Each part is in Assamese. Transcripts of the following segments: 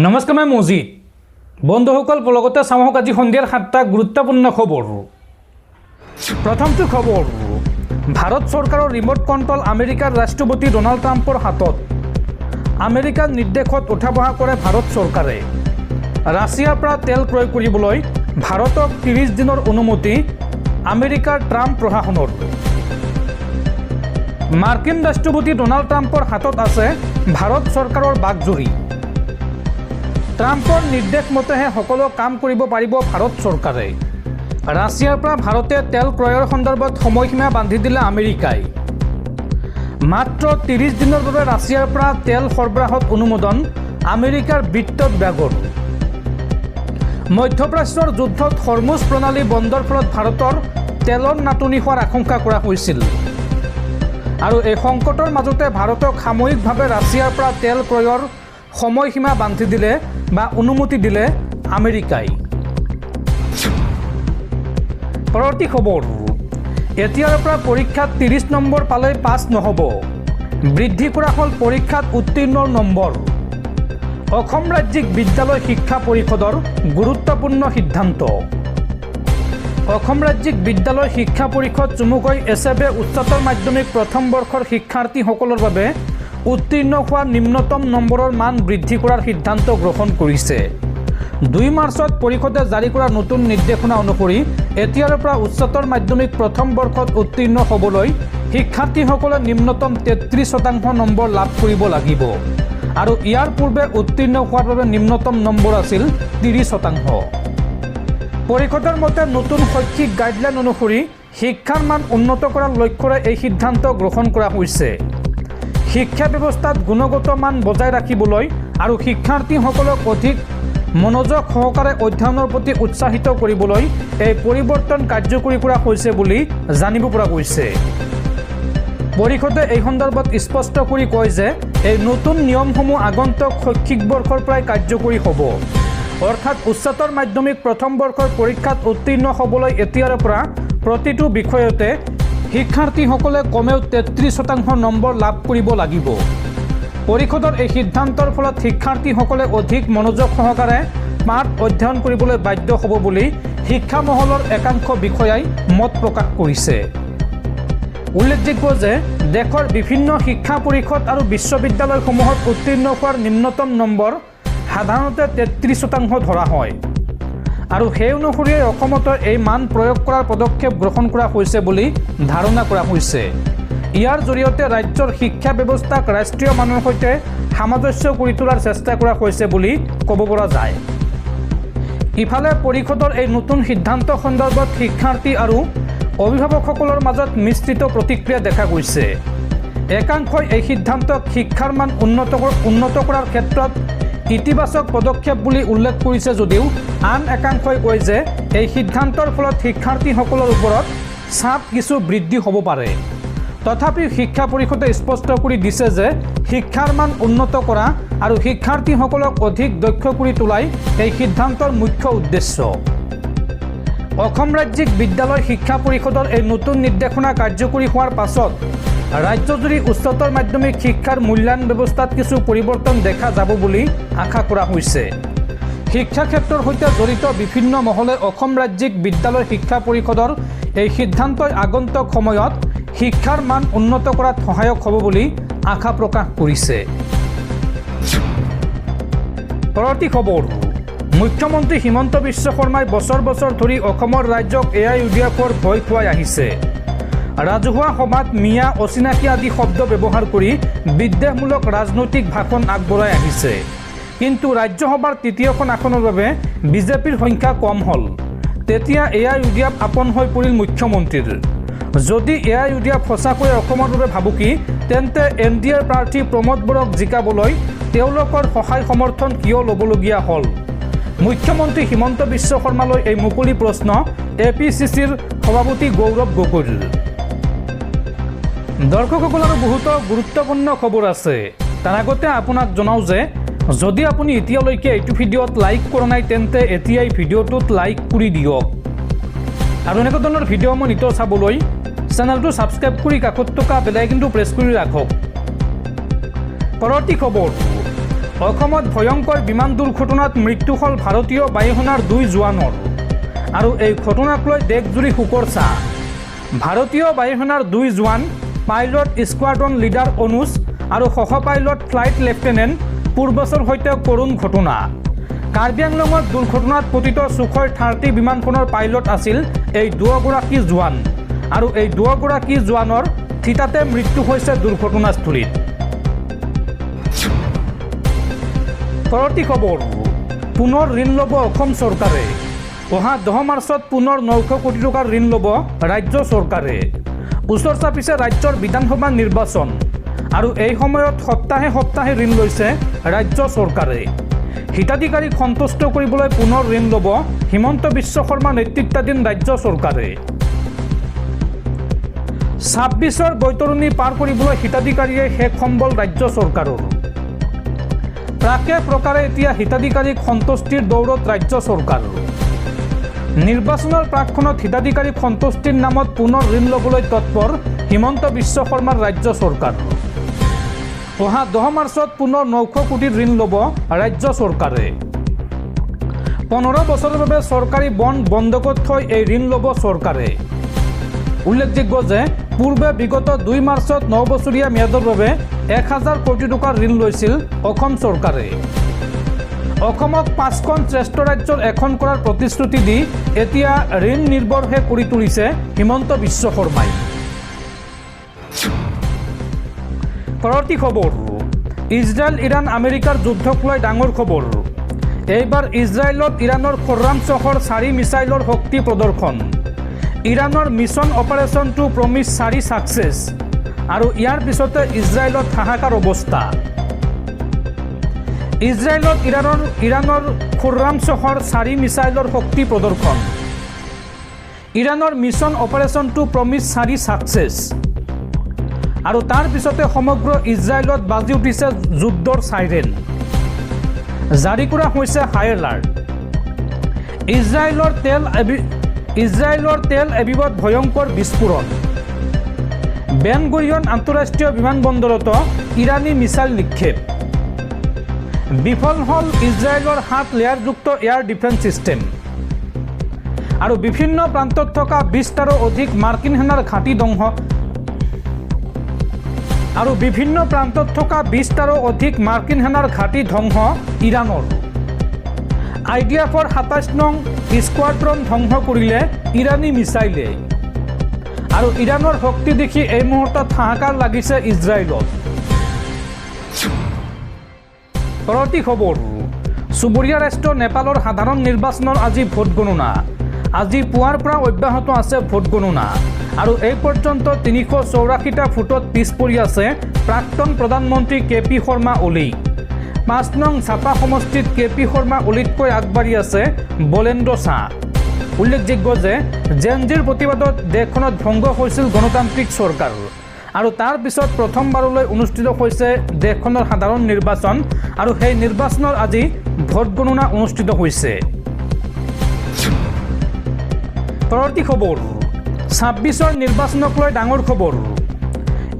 নমস্কাৰ, মই মজিদ। বন্ধুসকল, লগতে চাওক আজি সন্ধিয়াৰ 7টা গুৰুত্বপূৰ্ণ খবৰ। প্ৰথমটো খবৰ, ভাৰত চৰকাৰৰ ৰিমোট কণ্ট্ৰল আমেৰিকাৰ ৰাষ্ট্ৰপতি ডনাল্ড ট্ৰাম্পৰ হাতত। আমেৰিকাৰ নিৰ্দেশত উঠা বহা কৰে ভাৰত চৰকাৰে। ৰাছিয়াৰ পৰা তেল ক্ৰয় কৰিবলৈ ভাৰতক 30 দিনৰ অনুমতি আমেৰিকাৰ ট্ৰাম্প প্ৰশাসনৰ। মাৰ্কিন ৰাষ্ট্ৰপতি ডনাল্ড ট্ৰাম্পৰ হাতত আছে ভাৰত চৰকাৰৰ বাকজুৰি। ট্ৰাম্পৰ নিৰ্দেশ মতেহে সকলো কাম কৰিব পাৰিব ভাৰত চৰকাৰে। ৰাছিয়াৰ পৰা ভাৰতে তেল ক্ৰয়ৰ সন্দৰ্ভত সময়সীমা বান্ধি দিলে আমেৰিকাই। মাত্ৰ 30 দিনৰ বাবে ৰাছিয়াৰ পৰা তেল সৰবৰাহত অনুমোদন আমেৰিকাৰ বিত্তত ব্যাগৰ। মধ্যপ্ৰাচ্যৰ যুদ্ধত হৰমুজ প্ৰণালী বন্ধৰ ফলত ভাৰতৰ তেলৰ নাটনি হোৱাৰ আশংকা কৰা হৈছিল। আৰু এই সংকটৰ মাজতে ভাৰতক সাময়িকভাৱে ৰাছিয়াৰ পৰা তেল ক্ৰয়ৰ সময়সীমা বান্ধি দিলে বা অনুমতি দিলে আমেৰিকাই। পৰৱৰ্তী খবৰ, এতিয়াৰ পৰা পৰীক্ষাত 30 নম্বৰ পালে পাছ নহ'ব। বৃদ্ধি কৰা হ'ল পৰীক্ষাত উত্তীৰ্ণৰ নম্বৰ। অসম ৰাজ্যিক বিদ্যালয় শিক্ষা পৰিষদৰ গুৰুত্বপূৰ্ণ সিদ্ধান্ত। অসম ৰাজ্যিক বিদ্যালয় শিক্ষা পৰিষদ চমুকৈ এছেবে উচ্চতৰ মাধ্যমিক প্ৰথম বৰ্ষৰ শিক্ষাৰ্থীসকলৰ বাবে উত্তীৰ্ণ হোৱা নিম্নতম নম্বৰৰ মান বৃদ্ধি কৰাৰ সিদ্ধান্ত গ্ৰহণ কৰিছে। 2 মাৰ্চত পৰিষদে জাৰি কৰা নতুন নিৰ্দেশনা অনুসৰি এতিয়াৰ পৰা উচ্চতৰ মাধ্যমিক প্ৰথম বৰ্ষত উত্তীৰ্ণ হ'বলৈ শিক্ষাৰ্থীসকলে নিম্নতম 33% নম্বৰ লাভ কৰিব লাগিব। আৰু ইয়াৰ পূৰ্বে উত্তীৰ্ণ হোৱাৰ বাবে নিম্নতম নম্বৰ আছিল 30%। পৰিষদৰ মতে নতুন শৈক্ষিক গাইডলাইন অনুসৰি শিক্ষাৰ মান উন্নত কৰাৰ লক্ষ্যৰে এই সিদ্ধান্ত গ্ৰহণ কৰা হৈছে। শিক্ষা ব্যৱস্থাত গুণগত মান বজাই ৰাখিবলৈ আৰু শিক্ষাৰ্থীসকলক অধিক মনোযোগ সহকাৰে অধ্যয়নৰ প্ৰতি উৎসাহিত কৰিবলৈ এই পৰিৱৰ্তন কাৰ্যকৰী কৰা হৈছে বুলি জানিব পৰা গৈছে। পৰিষদে এই সন্দৰ্ভত স্পষ্ট কৰি কয় যে এই নতুন নিয়মসমূহ আগন্তুক শৈক্ষিক বৰ্ষৰ পৰাই কাৰ্যকৰী হ'ব। অৰ্থাৎ উচ্চতৰ মাধ্যমিক প্ৰথম বৰ্ষৰ পৰীক্ষাত উত্তীৰ্ণ হ'বলৈ এতিয়াৰ পৰা প্ৰতিটো বিষয়তে শিক্ষাৰ্থীসকলে কমেও 33% নম্বৰ লাভ কৰিব লাগিব। পৰিষদৰ এই সিদ্ধান্তৰ ফলত শিক্ষাৰ্থীসকলে অধিক মনোযোগ সহকাৰে পাঠ অধ্যয়ন কৰিবলৈ বাধ্য হ'ব বুলি শিক্ষা মহলৰ একাংশ বিষয়াই মত প্ৰকাশ কৰিছে। উল্লেখযোগ্য যে দেশৰ বিভিন্ন শিক্ষা পৰিষদ আৰু বিশ্ববিদ্যালয়সমূহত উত্তীৰ্ণ হোৱাৰ নিম্নতম নম্বৰ সাধাৰণতে 33% ধৰা হয়। আৰু সেই অনুসৰি অসমতো এই মান প্ৰয়োগ কৰাৰ পদক্ষেপ গ্ৰহণ কৰা হৈছে বুলি ধাৰণা কৰা হৈছে। ইয়াৰ জৰিয়তে ৰাজ্যৰ শিক্ষা ব্যৱস্থাক ৰাষ্ট্ৰীয় মানৰ সৈতে সামঞ্জস্য কৰি তোলাৰ চেষ্টা কৰা হৈছে বুলি ক'ব পৰা যায়। ইফালে পৰিষদৰ এই নতুন সিদ্ধান্ত সন্দৰ্ভত শিক্ষাৰ্থী আৰু অভিভাৱকসকলৰ মাজত মিশ্ৰিত প্ৰতিক্ৰিয়া দেখা গৈছে। একাংশই এই সিদ্ধান্তক শিক্ষাৰ মান উন্নত কৰাৰ ক্ষেত্ৰত ইতিবাচক পদক্ষেপ বুলি উল্লেখ কৰিছে যদিও আন একাংশই কয় যে এই সিদ্ধান্তৰ ফলত শিক্ষাৰ্থীসকলৰ ওপৰত চাপ কিছু বৃদ্ধি হ'ব পাৰে। তথাপিও শিক্ষা পৰিষদে স্পষ্ট কৰি দিছে যে শিক্ষাৰ মান উন্নত কৰা আৰু শিক্ষাৰ্থীসকলক অধিক দক্ষ কৰি তোলাই এই সিদ্ধান্তৰ মুখ্য উদ্দেশ্য। অসম ৰাজ্যিক বিদ্যালয় শিক্ষা পৰিষদৰ এই নতুন নিৰ্দেশনা কাৰ্যকৰী হোৱাৰ পাছত ৰাজ্যজুৰি উচ্চতৰ মাধ্যমিক শিক্ষাৰ মূল্যায়ন ব্যৱস্থাত কিছু পৰিৱৰ্তন দেখা যাব বুলি আশা কৰা হৈছে। শিক্ষা ক্ষেত্ৰৰ সৈতে জড়িত বিভিন্ন মহলে অসম ৰাজ্যিক বিদ্যালয় শিক্ষা পৰিষদৰ এই সিদ্ধান্তই আগন্তুক সময়ত শিক্ষাৰ মান উন্নত কৰাত সহায়ক হ'ব বুলি আশা প্ৰকাশ কৰিছে। পৰৱৰ্তী খবৰ, মুখ্যমন্ত্ৰী হিমন্ত বিশ্ব শৰ্মাই বছৰ বছৰ ধৰি অসমৰ ৰাইজক AIUDFৰ ভয় খুৱাই আহিছে। ৰাজহুৱা সভাত মিয়া, অচিনাকি আদি শব্দ ব্যৱহাৰ কৰি বিদ্বেষমূলক ৰাজনৈতিক ভাষণ আগবঢ়াই আহিছে। কিন্তু ৰাজ্যসভাৰ 3খন আসনৰ বাবে বিজেপিৰ সংখ্যা কম হ'ল। তেতিয়া AIUDF আপন হৈ পৰিল মুখ্যমন্ত্ৰীৰ। যদি AIUDF সঁচাকৈয়ে অসমৰ বাবে ভাবুকি, তেন্তে NDAৰ প্ৰাৰ্থী প্ৰমোদ বড়োক জিকাবলৈ তেওঁলোকৰ সহায় সমৰ্থন কিয় ল'বলগীয়া হ'ল? মুখ্যমন্ত্ৰী হিমন্ত বিশ্ব শৰ্মালৈ এই মুকলি প্ৰশ্ন APCCৰ সভাপতি গৌৰৱ গগৈৰ। দৰ্শকসকল, আৰু বহুতো গুৰুত্বপূৰ্ণ খবৰ আছে। তাৰ আগতে আপোনাক জনাওঁ যে যদি আপুনি এতিয়ালৈকে এইটো ভিডিঅ'ত লাইক কৰা নাই তেন্তে এতিয়াই ভিডিঅ'টোত লাইক কৰি দিয়ক। আৰু এনেকুৱা ধৰণৰ ভিডিঅ' মই নিতৌ চাবলৈ চেনেলটো ছাবস্ক্ৰাইব কৰি কাষত থকা বেল আইকনটো প্ৰেছ কৰি ৰাখক। পৰৱৰ্তী খবৰ, অসমত ভয়ংকৰ বিমান দুৰ্ঘটনাত মৃত্যু হ'ল ভাৰতীয় বায়ুসেনাৰ 2 জোৱানৰ আৰু এই ঘটনাক লৈ দেশজুৰি শোকৰ ছাঁ। ভাৰতীয় বায়ুসেনাৰ 2 জোৱান পাইলট স্কোৱাড্ৰন লিডাৰ অনুজ আৰু সহ পাইলট ফ্লাইট লেফটেনেণ্ট পূৰ্বছৰ সৈতে কৰুণ ঘটনা। কাৰ্বি আংলঙত দুৰ্ঘটনাত পতিত সুখয় 30 বিমানখনৰ পাইলট আছিল এই দুয়োগৰাকী জোৱান আৰু এই দুয়োগৰাকী জোৱানৰ থিতাতে মৃত্যু হৈছে দুৰ্ঘটনাস্থলীত। পৰৱৰ্তী খবৰ, পুনৰ ঋণ ল'ব অসম চৰকাৰে। অহা 10 মাৰ্চত পুনৰ 900 কোটি টকাৰ ঋণ ল'ব ৰাজ্য চৰকাৰে। ওচৰ চাপিছে ৰাজ্যৰ বিধানসভা নিৰ্বাচন আৰু এই সময়ত সপ্তাহে সপ্তাহে ঋণ লৈছে ৰাজ্য চৰকাৰে। হিতাধিকাৰীক সন্তুষ্ট কৰিবলৈ পুনৰ ঋণ ল'ব হিমন্ত বিশ্ব শৰ্মা নেতৃত্বাধীন ৰাজ্য চৰকাৰে। 26ৰ বৈতৰণি পাৰ কৰিবলৈ হিতাধিকাৰীয়ে শেষ সম্বল ৰাজ্য চৰকাৰৰ। প্ৰাকে প্ৰকাৰে এতিয়া হিতাধিকাৰীক সন্তুষ্টিৰ দৌৰত ৰাজ্য চৰকাৰ। নিৰ্বাচনৰ প্ৰাকখনত হিতাধিকাৰীক সন্তুষ্টিৰ নামত পুনৰ ঋণ ল'বলৈ তৎপৰ হিমন্ত বিশ্ব শৰ্মাৰ ৰাজ্য চৰকাৰ। অহা 10 মাৰ্চত পুনৰ 900 কোটিৰ ঋণ ল'ব ৰাজ্য চৰকাৰে। 15 বছৰৰ বাবে চৰকাৰী বণ্ড বন্ধকত থৈ এই ঋণ ল'ব চৰকাৰে। উল্লেখযোগ্য যে পূৰ্বে বিগত 2 মাৰ্চত 9 বছৰীয়া ম্যাদৰ বাবে 1000 কোটি টকাৰ ঋণ লৈছিল অসম চৰকাৰে। অসমক 5খন শ্ৰেষ্ঠ ৰাজ্যৰ এখন কৰাৰ প্ৰতিশ্ৰুতি দি এতিয়া ঋণ নিৰ্ভৰহে কৰি তুলিছে হিমন্ত বিশ্ব শৰ্মাই। পৰৱৰ্তী খবৰ, ইজৰাইল ইৰাণ আমেৰিকাৰ যুদ্ধক লৈ ডাঙৰ খবৰ। এইবাৰ ইজৰাইলত ইৰাণৰ খৰ্ৰাম চহৰ 4 মিছাইলৰ শক্তি প্ৰদৰ্শন। ইৰাণৰ mission operation true promise 4 success আৰু ইয়াৰ পিছতে ইজৰাইলত হাহাকাৰ অৱস্থা। ইজৰাইলত ইৰাণৰ খৰ্ৰাম চহৰ 4 মিছাইলৰ শক্তি প্ৰদৰ্শন। ইৰাণৰ mission operation true promise 4 success আৰু তাৰ পিছতে সমগ্ৰ ইজৰাইলত বাজি উঠিছে যুদ্ধৰ চাইৰেন। জাৰি কৰা হৈছে হাই এলাৰ্ট। ইজৰাইলৰ তেল এবিবত ভয়ংকৰ বিস্ফোৰণ। বেন গুৰিয়ন আন্তঃৰাষ্ট্ৰীয় বিমানবন্দৰত ইৰাণী মিছাইল নিক্ষেপ। বিফল হ'ল ইজৰাইলৰ 7 লেয়াৰযুক্ত এয়াৰ ডিফেন্স ছিষ্টেম আৰু বিভিন্ন প্ৰান্তত থকা 20টাৰো অধিক মাৰ্কিন সেনাৰ ঘাটি ধ্বংস ইৰাণৰ। IDFৰ 27 নং স্কোৱাড্ৰন ধ্বংস কৰিলে ইৰাণী মিছাইলে আৰু ইৰাণৰ শক্তি দেখি এই মুহূৰ্তত হাহাকাৰ লাগিছে ইজৰাইলত। পৰৱৰ্তী খবৰ, চুবুৰীয়া ৰাষ্ট্ৰ নেপালৰ সাধাৰণ নিৰ্বাচনৰ আজি ভোট গণনা। আজি পুৱাৰ পৰা অব্যাহত আছে ভোট গণনা আৰু এই পৰ্যন্ত 384টা ভোটত পিছ পৰি আছে প্ৰাক্তন প্ৰধানমন্ত্ৰী KP শৰ্মা অলি। 5 নং ছাপা সমষ্টিত KP শৰ্মা অলিতকৈ আগবাঢ়ি আছে বলেন্দ্ৰ শাহ। উল্লেখযোগ্য যে জেনজিৰ প্ৰতিবাদত দেশখনত ভংগ হৈছিল গণতান্ত্ৰিক চৰকাৰ আৰু তাৰ পিছত প্ৰথমবাৰলৈ অনুষ্ঠিত হৈছে দেশখনৰ সাধাৰণ নিৰ্বাচন আৰু সেই নিৰ্বাচনৰ আজি ভোট গণনা অনুষ্ঠিত হৈছে। পৰৱৰ্তী খবৰ, 26ৰ নিৰ্বাচনক লৈ ডাঙৰ খবৰ।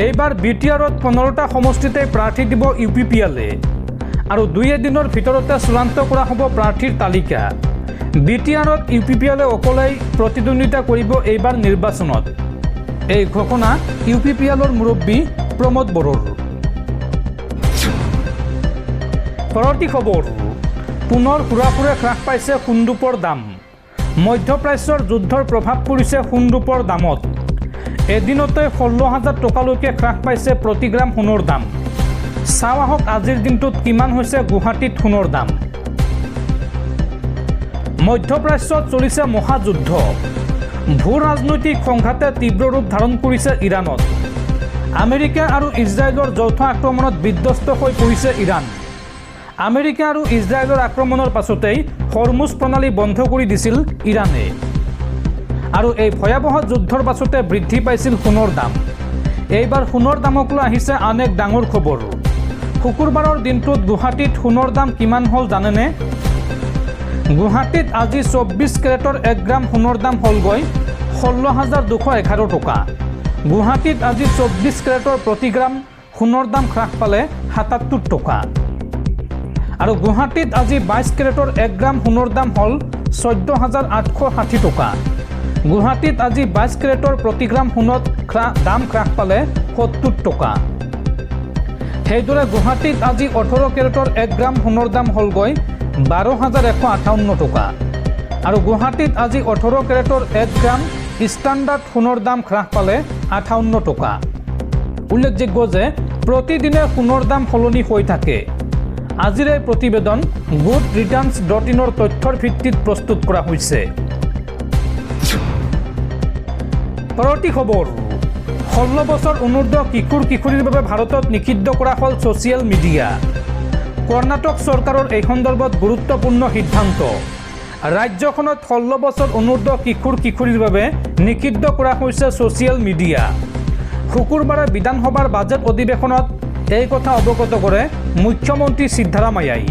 এইবাৰ BTRত 15টা সমষ্টিতে প্ৰাৰ্থী দিব UPPLে আৰু 2 দিনৰ ভিতৰতে চূড়ান্ত কৰা হ'ব প্ৰাৰ্থীৰ তালিকা। BTRত UPPLে অকলেই প্ৰতিদ্বন্দ্বিতা কৰিব এইবাৰ নিৰ্বাচনত। এই ঘোষণা UPPLৰ মুৰব্বী প্ৰমোদ বড়োৰ। পৰৱৰ্তী খবৰ, পুনৰ সুৰাসুৰে হ্ৰাস পাইছে সোণৰূপৰ দাম। মধ্যপ্ৰাচ্যৰ যুদ্ধৰ প্ৰভাৱ পৰিছে সোণৰূপৰ দামত। এদিনতে 16,000 টকালৈকে হ্ৰাস পাইছে প্ৰতি গ্ৰাম সোণৰ দাম। চাওঁ আহক আজিৰ দিনটোত কিমান হৈছে গুৱাহাটীত সোণৰ দাম। মধ্যপ্ৰাচ্যত চলিছে মহাযুদ্ধ। ভূ ৰাজনৈতিক সংঘাতে তীব্ৰ ৰূপ ধাৰণ কৰিছে ইৰাণত। আমেৰিকা আৰু ইজৰাইলৰ যৌথ আক্ৰমণত বিধ্বস্ত হৈ পৰিছে ইৰাণ। আমেৰিকা আৰু ইজৰাইলৰ আক্ৰমণৰ পাছতেই হৰমুজ প্ৰণালী বন্ধ কৰি দিছিল ইৰাণে আৰু এই ভয়াৱহ যুদ্ধৰ পাছতে বৃদ্ধি পাইছিল সোণৰ দাম। এইবাৰ সোণৰ দামক লৈ আহিছে আন এক ডাঙৰ খবৰ। শুকুৰবাৰৰ দিনটোত গুৱাহাটীত সোণৰ দাম কিমান হ'ল জানেনে? গুৱাহাটীত আজি 24 কেৰেটৰ 1 গ্ৰাম সোণৰ দাম হ'লগৈ 16,211 টকা। গুৱাহাটীত আজি 24 কেৰেটৰ প্ৰতি গ্ৰাম সোণৰ দাম হ্ৰাস পালে 77 টকা। আৰু গুৱাহাটীত আজি 22 কেৰেটৰ 1 গ্ৰাম সোণৰ দাম হ'ল 14,860 টকা। গুৱাহাটীত আজি 22 কেৰেটৰ প্ৰতি গ্ৰাম সোণত দাম হ্ৰাস পালে 70 টকা। সেইদৰে গুৱাহাটীত আজি 18 কেৰেটৰ 1 গ্ৰাম সোণৰ দাম হ'লগৈ 12,158 টকা। আৰু গুৱাহাটীত আজি 18 কেৰেটৰ 1 গ্ৰাম ষ্টাণ্ডাৰ্ড সোণৰ দাম হ্ৰাস পালে 58 টকা। উল্লেখযোগ্য যে প্ৰতিদিনে সোণৰ দাম সলনি হৈ থাকে। আজিৰ এই প্ৰতিবেদন goodreturns.in তথ্যৰ ভিত্তিত প্ৰস্তুত কৰা হৈছে। পৰৱৰ্তী খবৰ, 16 বছৰ অনূৰ্ধ্ব কিশোৰীৰ বাবে ভাৰতত নিষিদ্ধ কৰা হ'ল ছ'চিয়েল মিডিয়া। কৰ্ণাটক চৰকাৰৰ এই সন্দৰ্ভত গুৰুত্বপূৰ্ণ সিদ্ধান্ত। ৰাজ্যখনত 16 বছৰ অনূৰ্ধ্ব কিশোৰীৰ বাবে নিষিদ্ধ কৰা হৈছে ছ'চিয়েল মিডিয়া। শুকুৰবাৰে বিধানসভাৰ বাজেট অধিৱেশনত এই কথা অৱগত কৰে মুখ্যমন্ত্ৰী সিদ্ধাৰামায়াই।